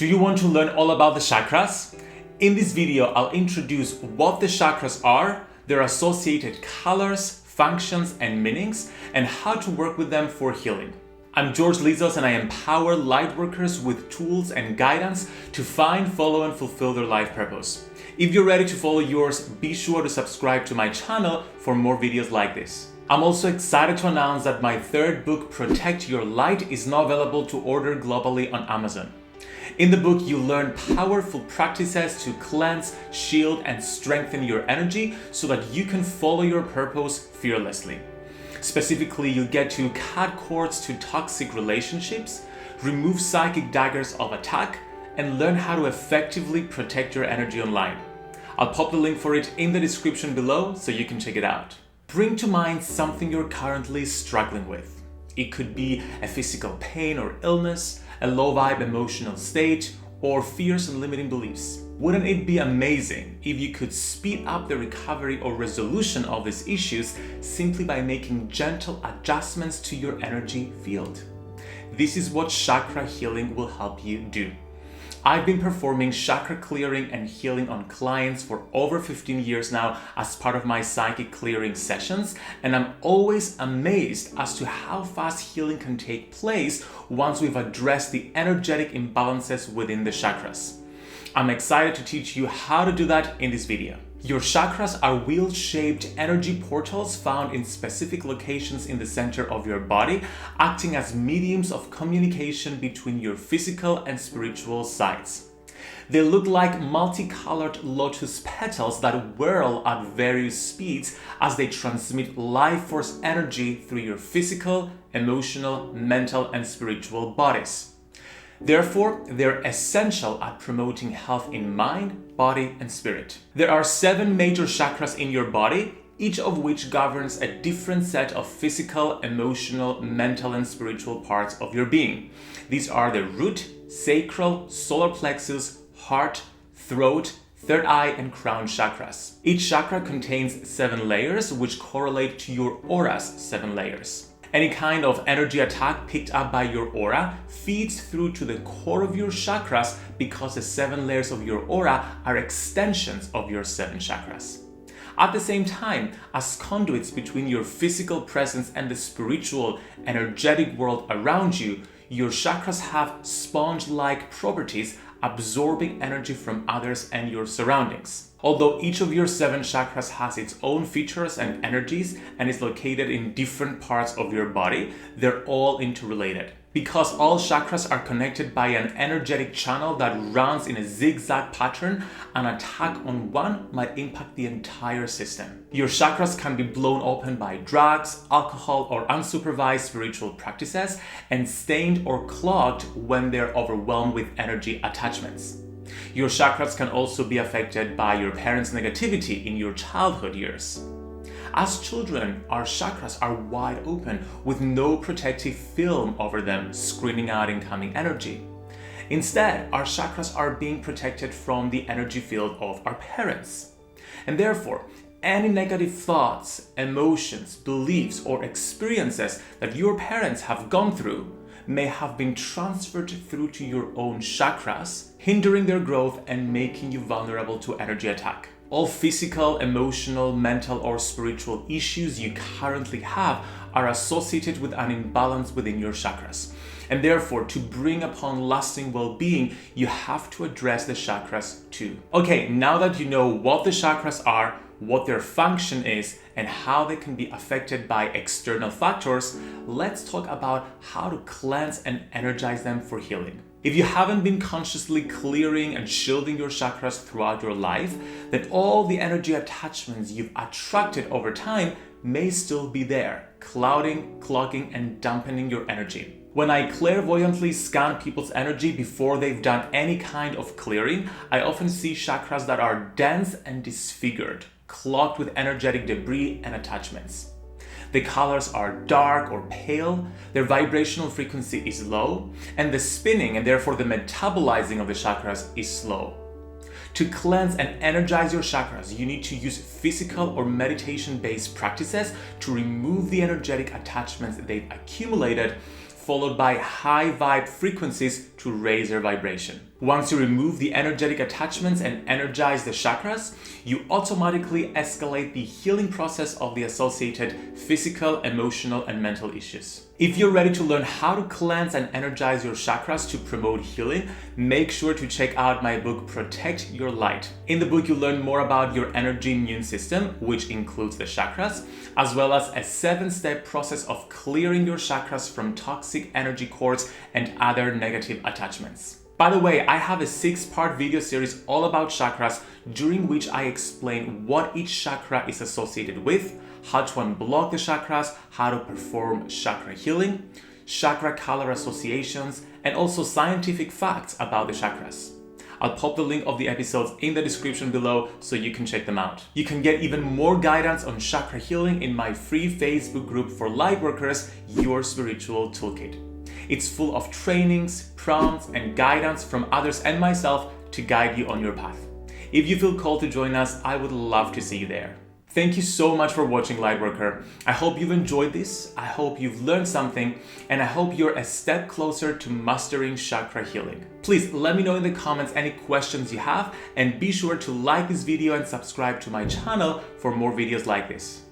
Do you want to learn all about the chakras? In this video, I'll introduce what the chakras are, their associated colors, functions, and meanings, and how to work with them for healing. I'm George Lizos and I empower lightworkers with tools and guidance to find, follow, and fulfill their life purpose. If you're ready to follow yours, be sure to subscribe to my channel for more videos like this. I'm also excited to announce that my third book, Protect Your Light, is now available to order globally on Amazon. In the book, you learn powerful practices to cleanse, shield, and strengthen your energy so that you can follow your purpose fearlessly. Specifically, you get to cut cords to toxic relationships, remove psychic daggers of attack, and learn how to effectively protect your energy online. I'll pop the link for it in the description below so you can check it out. Bring to mind something you're currently struggling with. It could be a physical pain or illness, a low-vibe emotional state, or fears and limiting beliefs. Wouldn't it be amazing if you could speed up the recovery or resolution of these issues simply by making gentle adjustments to your energy field? This is what chakra healing will help you do. I've been performing chakra clearing and healing on clients for over 15 years now as part of my psychic clearing sessions, and I'm always amazed as to how fast healing can take place once we've addressed the energetic imbalances within the chakras. I'm excited to teach you how to do that in this video. Your chakras are wheel-shaped energy portals found in specific locations in the center of your body, acting as mediums of communication between your physical and spiritual sides. They look like multicolored lotus petals that whirl at various speeds as they transmit life force energy through your physical, emotional, mental, and spiritual bodies. Therefore, they're essential at promoting health in mind, body, and spirit. There are 7 major chakras in your body, each of which governs a different set of physical, emotional, mental, and spiritual parts of your being. These are the root, sacral, solar plexus, heart, throat, third eye, and crown chakras. Each chakra contains 7 layers, which correlate to your aura's 7 layers. Any kind of energy attack picked up by your aura feeds through to the core of your chakras because the 7 layers of your aura are extensions of your 7 chakras. At the same time, as conduits between your physical presence and the spiritual, energetic world around you, your chakras have sponge-like properties, absorbing energy from others and your surroundings. Although each of your 7 chakras has its own features and energies and is located in different parts of your body, they're all interrelated. Because all chakras are connected by an energetic channel that runs in a zigzag pattern, an attack on one might impact the entire system. Your chakras can be blown open by drugs, alcohol, or unsupervised spiritual practices, and stained or clogged when they're overwhelmed with energy attachments. Your chakras can also be affected by your parents' negativity in your childhood years. As children, our chakras are wide open with no protective film over them screening out incoming energy. Instead, our chakras are being protected from the energy field of our parents. And therefore, any negative thoughts, emotions, beliefs, or experiences that your parents have gone through may have been transferred through to your own chakras, hindering their growth and making you vulnerable to energy attack. All physical, emotional, mental, or spiritual issues you currently have are associated with an imbalance within your chakras. And therefore, to bring upon lasting well-being, you have to address the chakras too. Okay, now that you know what the chakras are, what their function is, and how they can be affected by external factors, let's talk about how to cleanse and energize them for healing. If you haven't been consciously clearing and shielding your chakras throughout your life, then all the energy attachments you've attracted over time may still be there, clouding, clogging, and dampening your energy. When I clairvoyantly scan people's energy before they've done any kind of clearing, I often see chakras that are dense and disfigured, clogged with energetic debris and attachments. The colors are dark or pale, their vibrational frequency is low, and the spinning and therefore the metabolizing of the chakras is slow. To cleanse and energize your chakras, you need to use physical or meditation-based practices to remove the energetic attachments they've accumulated, followed by high vibe frequencies to raise their vibration. Once you remove the energetic attachments and energize the chakras, you automatically escalate the healing process of the associated physical, emotional, and mental issues. If you're ready to learn how to cleanse and energize your chakras to promote healing, make sure to check out my book, Protect Your Light. In the book, you'll learn more about your energy immune system, which includes the chakras, as well as a 7-step process of clearing your chakras from toxic energy cords and other negative attachments. By the way, I have a 6-part video series all about chakras, during which I explain what each chakra is associated with, how to unblock the chakras, how to perform chakra healing, chakra color associations, and also scientific facts about the chakras. I'll pop the link of the episodes in the description below so you can check them out. You can get even more guidance on chakra healing in my free Facebook group for Lightworkers, Your Spiritual Toolkit. It's full of trainings, prompts, and guidance from others and myself to guide you on your path. If you feel called to join us, I would love to see you there. Thank you so much for watching, Lightworker. I hope you've enjoyed this, I hope you've learned something, and I hope you're a step closer to mastering chakra healing. Please let me know in the comments any questions you have, and be sure to like this video and subscribe to my channel for more videos like this.